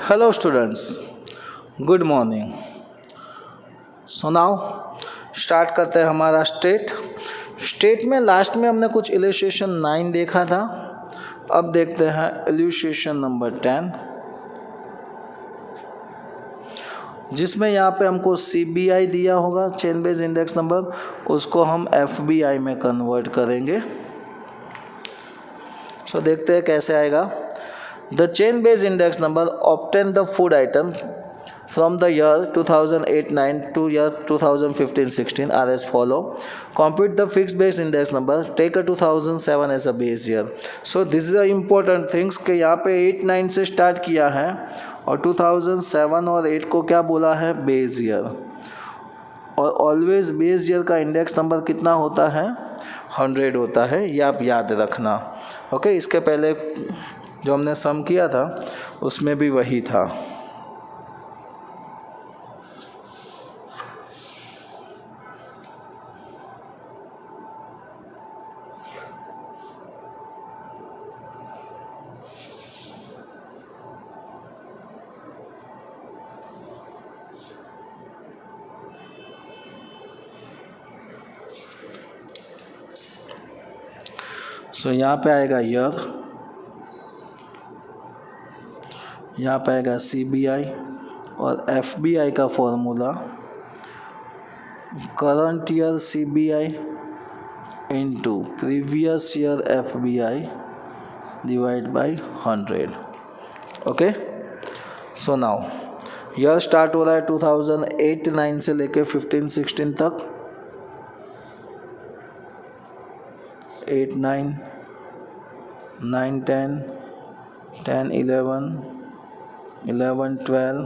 Hello students, good morning. So now start करते हैं हमारा स्टेट में लास्ट में हमने कुछ इलस्ट्रेशन 9 देखा था। अब देखते हैं इलस्ट्रेशन नंबर 10, जिसमें यहाँ पे हमको CBI दिया होगा, चेन बेस इंडेक्स नंबर, उसको हम FBI में कन्वर्ट करेंगे। सो देखते हैं कैसे आएगा। The chain based index number obtain the food item from the year 2008-9 to year 2015-16 are as follow. Compute the fixed base index number. Take a 2007 as a base year. So this is the important things कि यहाँ पे 8-9 से start किया है और 2007 और 8 को क्या बोला है, बेस ईयर। और ऑलवेज बेस ईयर का इंडेक्स नंबर कितना होता है, 100 होता है, ये आप याद रखना। ओके, इसके पहले जो हमने सम किया था उसमें भी वही था। सो यहाँ पे आएगा ईयर, यहाँ पे आएगा CBI और FBI का formula current year CBI into previous year FBI divide by 100। Okay, so now year start हो रहा है 2008-9 से लेके 15-16 तक। 8-9, 9-10, 10-11, 11-12,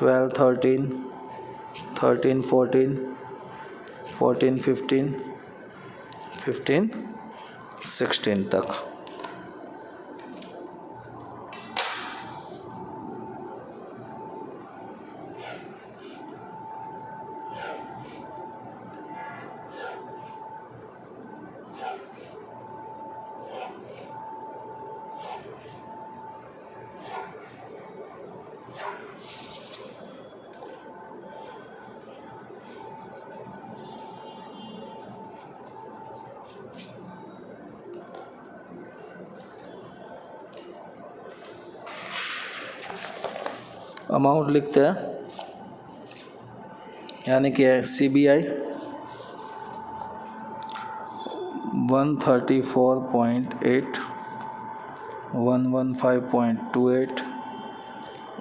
12-13, 13-14, 14-15, 15-16 तक। अमाउंट लिखते हैं, यानी कि CBI 134.8, 115.28,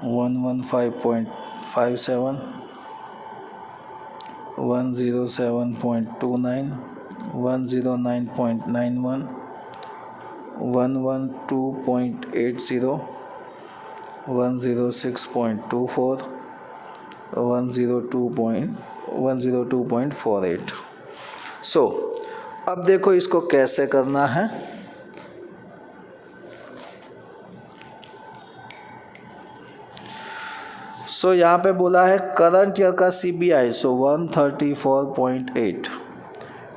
115.57, 107.29, 109.91, 112.80, 106.24, 102.48। सो अब देखो इसको कैसे करना है। सो यहाँ पे बोला है करंट ईयर का CBI, सो 134.8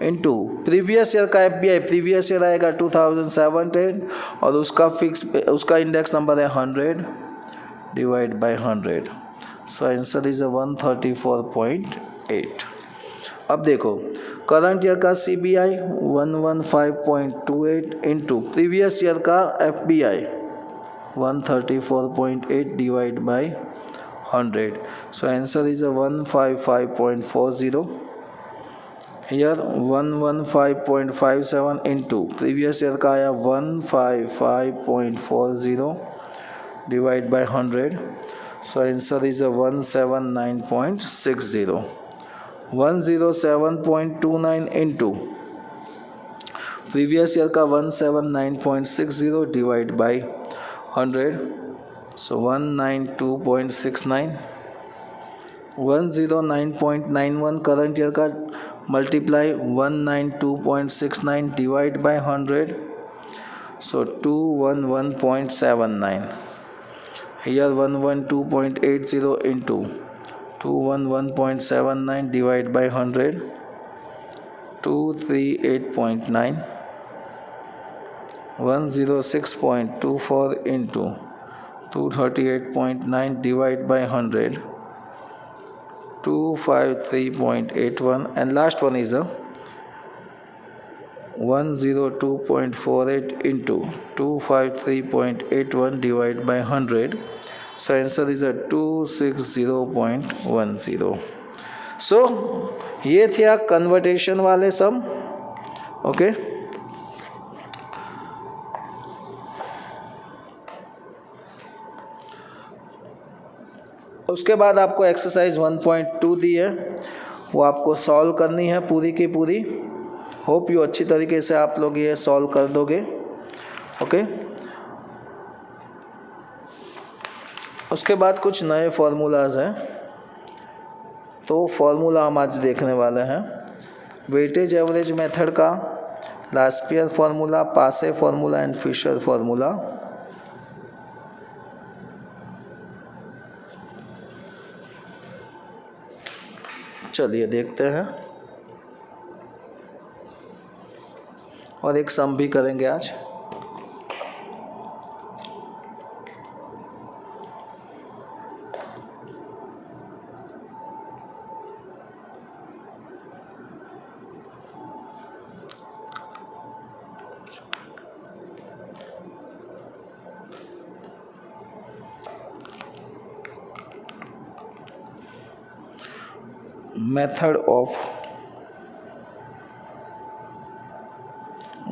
इंटू प्रीवियस ईयर का FBI, प्रीवियस ईयर आएगा 2017 और उसका इंडेक्स नंबर है 100 divide by 100। So answer is 134.8। अब देखो करंट ईयर का CBI 115.28 इंटू प्रीवियस ईयर का FBI 134.8 divide by 100। So answer is 155.40। Here 115.57 into previous year का आया 155.40 divide by 100। So answer is 179.60। 107.29 into previous year का 179.60 divide by 100। So 192.69। 109.91 current year का multiply 192.69 divide by 100। So 211.79। Here 112.80 into 211.79 divide by 100, 238.9, 106.24 into 238.9 divide by 100, 253.81, and last one is a 102.48 into 253.81 divided by 100. So answer is a 260.10. So ये थे कन्वर्टेशन वाले सम. Okay, उसके बाद आपको exercise 1.2 दी है, वो आपको सॉल्व करनी है पूरी की पूरी. होप यू अच्छी तरीके से आप लोग ये सॉल्व कर दोगे. ओके, उसके बाद कुछ नए फार्मूलाज हैं, तो फार्मूला हम आज देखने वाले हैं. वेटेज एवरेज मेथड का Laspeyres formula, Paasche formula and Fisher formula. चलिए देखते हैं, और एक सम भी करेंगे आज. Method of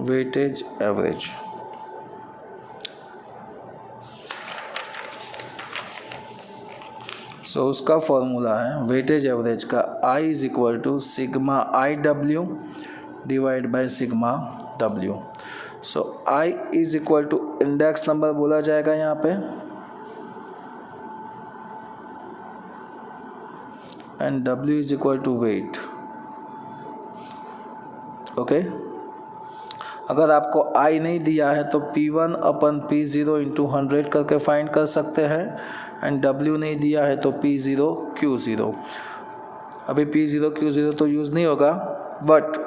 weightage average. So उसका फॉर्मूला है वेटेज एवरेज का I is equal to sigma IW divide by sigma W. So I is equal to index number बोला जाएगा यहाँ पे, and W is equal to weight. Okay, अगर आपको I नहीं दिया है तो P1 अपन P0 इंटू 100 करके फाइंड कर सकते हैं, एंड W नहीं दिया है तो P0 Q0. अभी P0 Q0 तो यूज़ नहीं होगा, बट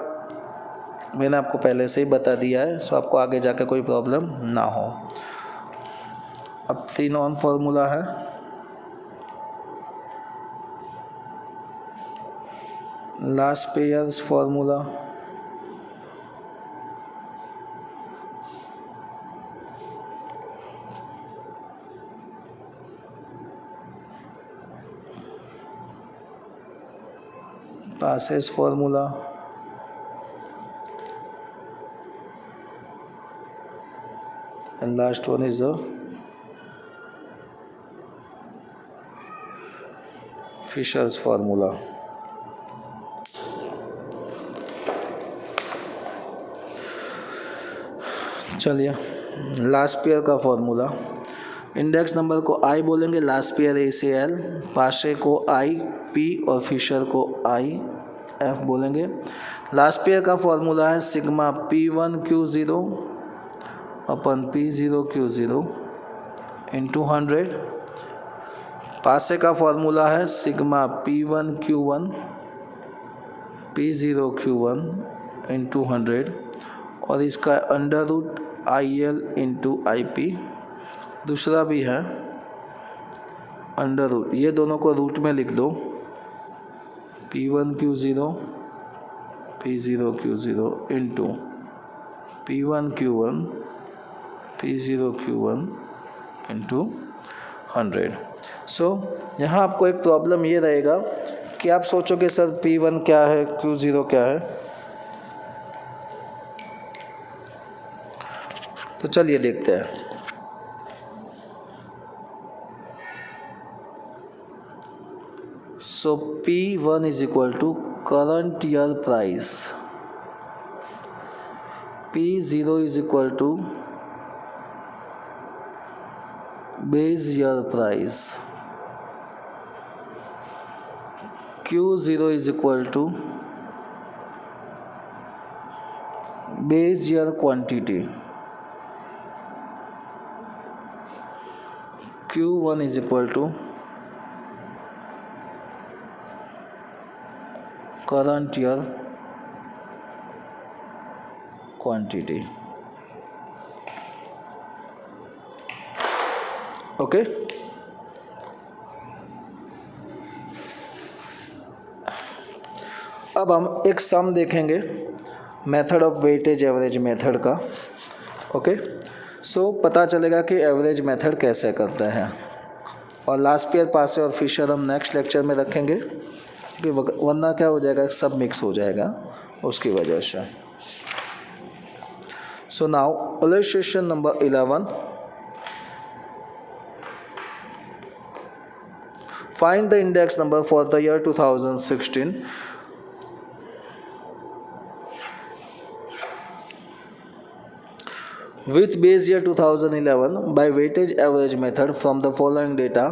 मैंने आपको पहले से ही बता दिया है, सो आपको आगे जाकर कोई प्रॉब्लम ना हो. अब 3 और फार्मूला है. Laspeyres formula, Paasche's formula, and last one is the Fisher's formula. चलिए, लास्पियर का फॉर्मूला. इंडेक्स नंबर को I बोलेंगे, लास्पियर ACL, पाशे को IP और फिशर को IF बोलेंगे. लास्पियर का फॉर्मूला है सिग्मा P1 Q0 अपन P0 Q0 इंटू 100. पासे का फॉर्मूला है sigma P1 Q1 P0 Q1 into 100, और इसका under root IL into IP. दूसरा भी है अंडर रूट, ये दोनों को रूट में लिख दो, P1 Q0 P0 Q0 into P1 Q1 P0 Q1 into 100. सो यहाँ आपको एक प्रॉब्लम ये रहेगा कि आप सोचोगे सर P1 क्या है, Q0 क्या है. तो चलिए देखते हैं. So P1 is equal to current year price, P0 is equal to base year price, Q0 is equal to base year quantity, Q1 is equal to current year quantity. Okay. अब हम एक sum देखेंगे method of weightage average method का। Okay, so पता चलेगा कि average method कैसे करते हैं। और लास्ट ईयर पासे और फिशर हम नेक्स्ट लेक्चर में रखेंगे कि वरना क्या हो जाएगा, सब मिक्स हो जाएगा उसकी वजह से। So now illustration number 11, find the index number for the year 2016 with base year 2011 by weightage average method from the following data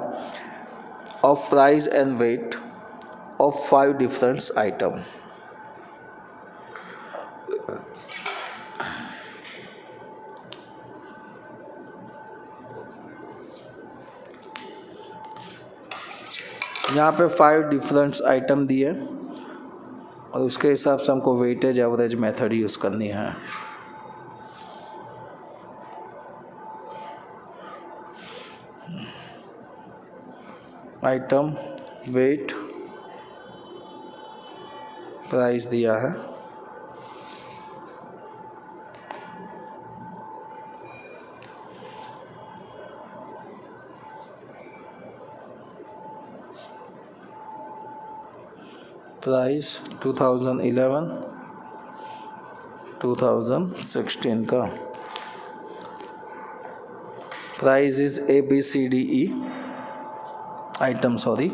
of price and weight of 5 different items. यहाँ पे 5 डिफरेंट आइटम दिए और उसके हिसाब से हमको weightage average method use करनी है। आइटम, वेट, प्राइस दिया है। प्राइस 2011 2016 का। Price is ABCDE item, sorry.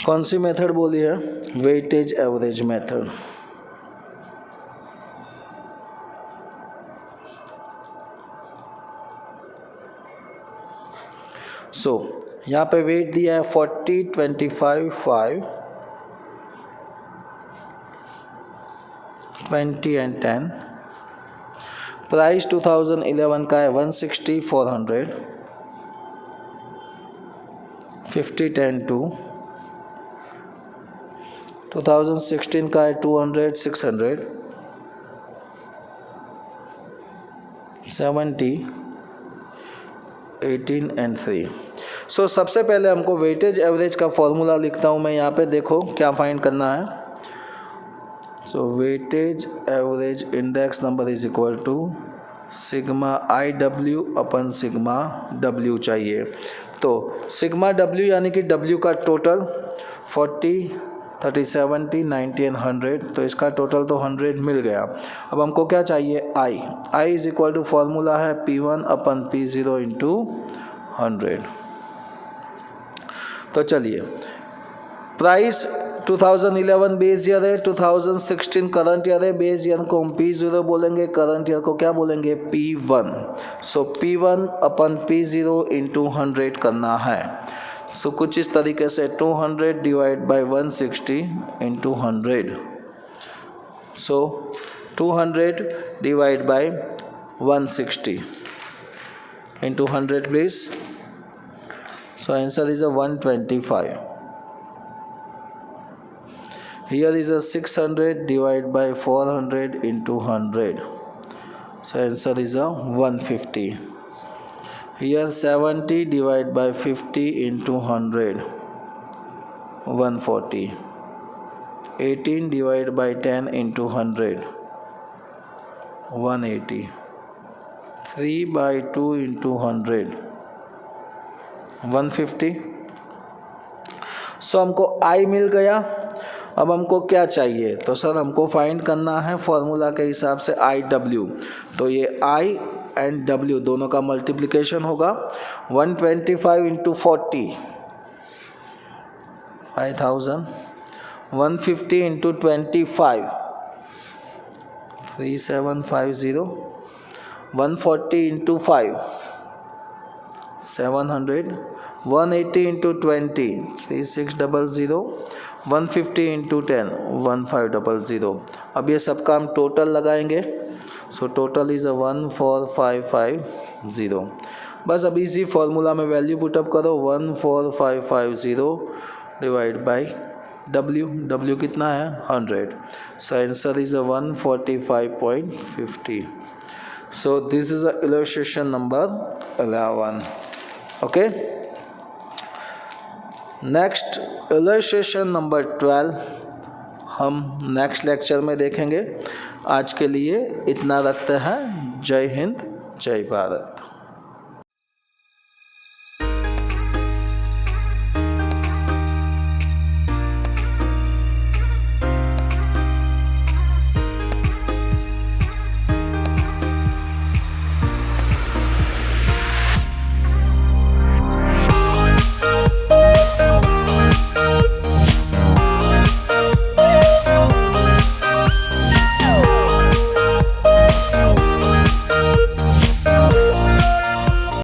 कौन सी मेथड बोली है? Weightage average method. सो यहाँ पे वेट दिया है 40, 25, 5, 20 एंड 10। प्राइस 2011 का है 160, 400, 50, 10, 2। 2016 का है 200, 600, 70, 18 एंड 3। सो सबसे पहले हमको वेटेज एवरेज का फॉर्मूला लिखता हूँ मैं यहाँ पे। देखो क्या फाइंड करना है। So weightage average index number is equal to sigma IW upon sigma W चाहिए। तो सिग्मा W यानी कि W का टोटल 40, 30, 70, 90 एंड 100, तो इसका टोटल तो 100 मिल गया। अब हमको क्या चाहिए? I is equal to formula है P1 अपन P0 इंटू 100। तो चलिए, प्राइस 2011 बेस ईयर है, 2016 करंट ईयर है। बेस ईयर को हम P0 बोलेंगे, करंट ईयर को क्या बोलेंगे? P1। सो P1 अपन P0 इंटू 100 करना है। सो कुछ इस तरीके से 200 divide by 160 into 100। So 200 divide by 160 into 100 please. So answer is 125। Here is a 600 divided by 400 into 100. So answer is a 150. Here 70 divided by 50 into 100. 140. 18 divided by 10 into 100. 180. 3 by 2 into 100. 150. So हमको I मिल गया। अब हमको क्या चाहिए? तो sir हमको find करना है फॉर्मूला के हिसाब से IW। तो ये I एंड W दोनों का मल्टीप्लिकेशन होगा। 125 into 40 5000, 150 into 25 3750, 140 into 5 700, 180 into 20 3600, 150 into 10 1500। अब ये सब काम टोटल लगाएंगे, सो टोटल इज़ 14550। बस अब इसी फॉर्मूला में वैल्यू पुटअप करो, 14550 डिवाइड बाई W कितना है 100, so answer is 145.50। So this is illustration number 11। Okay, next illustration number 12 हम नेक्स्ट लेक्चर में देखेंगे। आज के लिए इतना रखते हैं। जय हिंद, जय भारत।